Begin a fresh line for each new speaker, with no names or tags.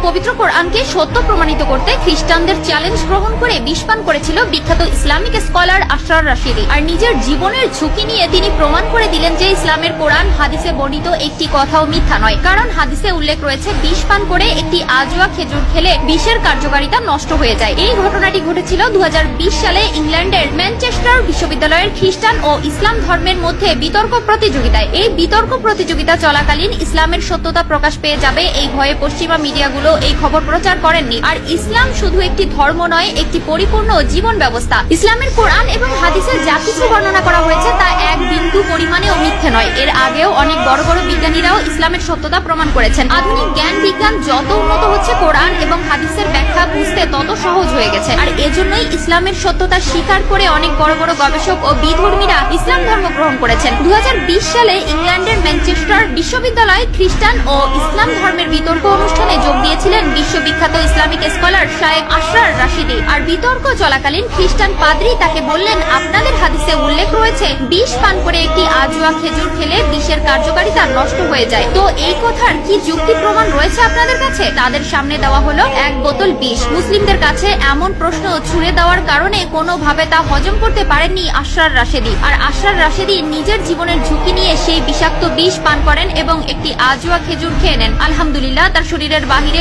পবিত্র কোরআনকে সত্য প্রমাণিত করতে খ্রিস্টানদের চ্যালেঞ্জ গ্রহণ করে বিষ পান করেছিল বিখ্যাত ইসলামিক স্কলার আশরার রাশিদি। আর নিজের জীবনের ঝুঁকি নিয়ে তিনি প্রমাণ করে দিলেন যে ইসলামের কোরআন হাদিসে বর্ণিত একটি কথাও মিথ্যা নয়, কারণ হাদিসে উল্লেখ রয়েছে বিষ পান করে একটি আজোয়া খেজুর খেলে বিষের কার্যকারিতা নষ্ট হয়ে যায়। এই ঘটনাটি ঘটেছিল 2020 সালে ইংল্যান্ডের ম্যানচেস্টার বিশ্ববিদ্যালয়ের খ্রিস্টান ও ইসলাম ধর্মের মধ্যে বিতর্ক প্রতিযোগিতায়। এই বিতর্ক প্রতিযোগিতা চলাকালীন ইসলামের সত্যতা প্রকাশ পেয়ে যাবে এই ভয়ে পশ্চিমা মিডিয়াগুলো এই খবর প্রচার করেননি। আর ইসলাম শুধু একটি ধর্ম নয়, একটি পরিপূর্ণ জীবন ব্যবস্থা। ইসলামের কোরআন এবং হাদিসে যা কিছু বর্ণনা করা হয়েছে তা এক বিন্দু পরিমাণেও মিথ্যে নয়। এর আগেও অনেক বড় বড় বিজ্ঞানীরাও ইসলামের সত্যতা প্রমাণ করেছেন। আধুনিক জ্ঞান বিজ্ঞান যত উন্নত হচ্ছে, কোরআন এবং হাদিসের ব্যাখ্যা বুঝতে তত সহজ হয়ে গেছে। আর এজন্যই ইসলামের সত্যতা স্বীকার করে অনেক বড় বড় গবেষক ও বিধর্মীরা ইসলাম ধর্ম গ্রহণ করেছেন। 2020 সালে ইংল্যান্ডের ম্যানচেস্টার বিশ্ববিদ্যালয় খ্রিস্টান ও ইসলাম ধর্মের বিতর্ক অনুষ্ঠানে যোগ দিয়েছিলেন বিশ্ববিখ্যাত ইসলামিক স্কলার শায়েখ আশরার রাশিদি। আর বিতর্ক চলাকালীন খ্রিস্টান পাদ্রী তাকে বললেন, আপনাদের হাদিসে উল্লেখ রয়েছে বিষ পান করে একটি আজোয়া খেজুর খেলে বিষের কার্যকারিতা নষ্ট হয়ে যায়, তো এই কথার কি যুক্তি প্রমাণ রয়েছে আপনাদের কাছে? তাদের সামনে দেওয়া হলো এক বোতল বিষ। মুসলিমদের কাছে এমন প্রশ্ন ছুড়ে দেওয়ার কারণে কোনোভাবে তা হজম করতে পারেননি আশরার রাশিদি। আর আশরার রাশিদি নিজের জীবনের ঝুঁকি নিয়ে সেই বিষাক্ত বিষ পান করেন এবং একটি আজোয়া খেজুর খেয়ে নেন। আলহামদুলিল্লাহ, তার শরীরের বাহিরে